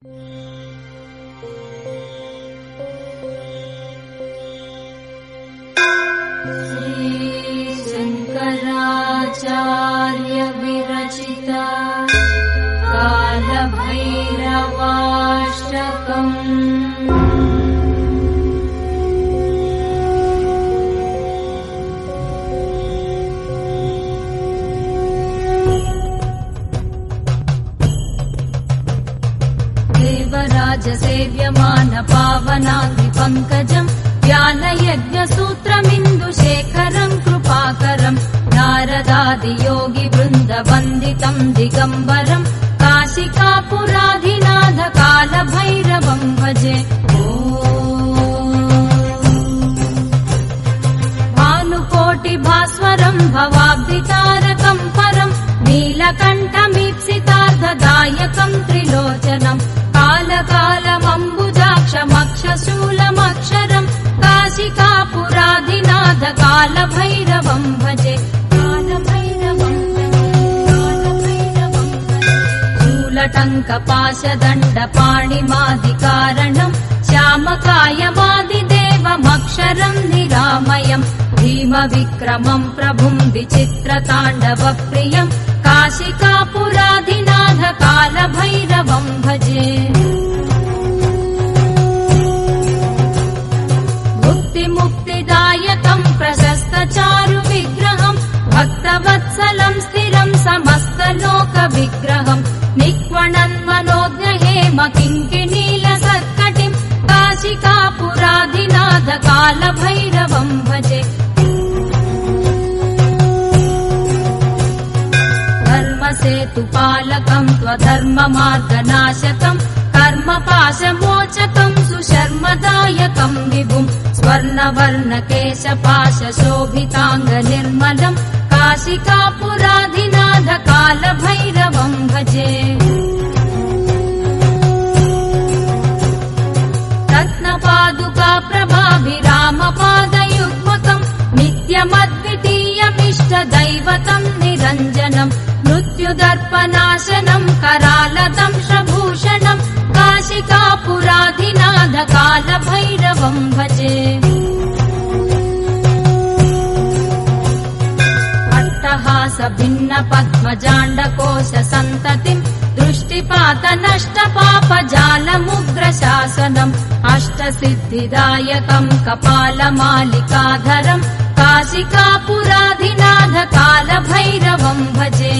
शङ्कराचार्य विरचिता कालभैरवाष्टकम्। देवराजसेव्यमान पावनाग्निपङ्कजम् ज्ञानयज्ञसूत्रमिन्दुशेखरम् कृपाकरम् नारदादियोगिवृन्दवन्दितम् दिगम्बरम् काशिकापुराधिनाथ कालभैरवम् भजे। भानुकोटिभास्वरम् भवाब्धितारकम् परम् नीलकण्ठमीप्सितार्धदायकम् त्रिलोचनम् कालकालमम्बुजाक्षमक्षशूलमक्षरम् काशिकापुराधिनाथ कालभैरवम् भजे। शूलटङ्कपाशदण्डपाणिमादिकारणम् श्यामकायमादिदेवमक्षरम् निरामयम् भीमविक्रमम् प्रभुम् विचित्रताण्डवप्रियम् काशिकापुराधिनाथ कालभैरवम् भजे। मुक्तिदायकम् प्रशस्तचारुविग्रहम् भक्तवत्सलम् स्थिरम् समस्तलोकविग्रहम् निक्वणन्मनोज्ञहेम किङ्किणीलसत्कटिम् काशिकापुराधिनाथ कालभैरवम् भजे। धर्मसेतुपालकम् त्वधर्ममार्गनाशकम् कर्मपाशमोचकम् सुशर्मदायकम् विभुम् स्वर्णवर्णकेशपाशशोभिताङ्गनिर्मलम् काशिकापुराधिनाथ कालभैरवम् भजे। रत्नपादुकाप्रभाभिरामपादयुग्मकम् नित्यमद्वितीयमिष्टदैवतम् निरञ्जनम् मृत्युदर्पनाशनम् करालदंशभूषणम् काशिकापुराधिनाथ कालभैरवम् भजे। अट्टहासभिन्नपद्मजाण्डकोशसन्ततिम् दृष्टिपातनष्टपापजालमुग्रशासनम् अष्टसिद्धिदायकम् कपालमालिकाधरम् काशिकापुराधिनाथ कालभैरवम् भजे।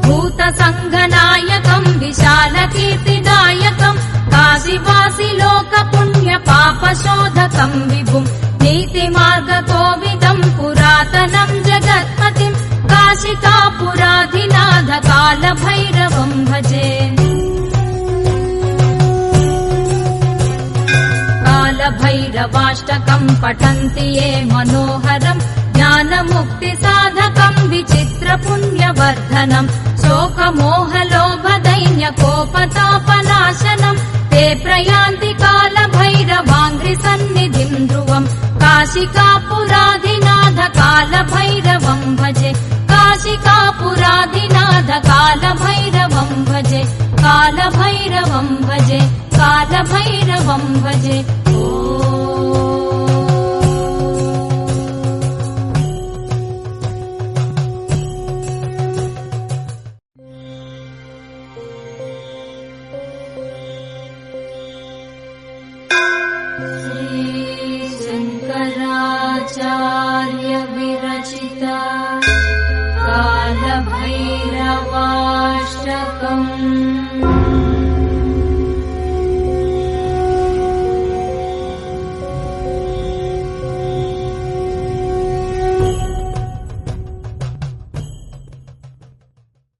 भूतसङ्घनायकम् विशालकीर्तिदायकम् काशीवासि लोकपुण्यपापशोधकम् विभुम् नीतिमार्गकोविदम् पुरातनम् जगत्पतिम् काशिकापुराधिनाथ कालभैरवम् भजे। कालभैरवाष्टकम् पठन्ति ये मनोहरम् ज्ञानमुक्तिसाधकम् विचित्रपुण्यवर्धनम् शोकमोहलोभदैन्यकोपतापनाशनम् ते प्रयान्ति कालभैरवाङ्घ्रिसन्निधिम् ध्रुवम् काशिकापुराधिनाथ कालभैरवम् भजे। काशिकापुराधिनाथ कालभैरवम् भजे। कालभैरवम् भजे। कालभैरवम् भजे। शङ्कराचार्य विरचिता कालभैरवाष्टकम्।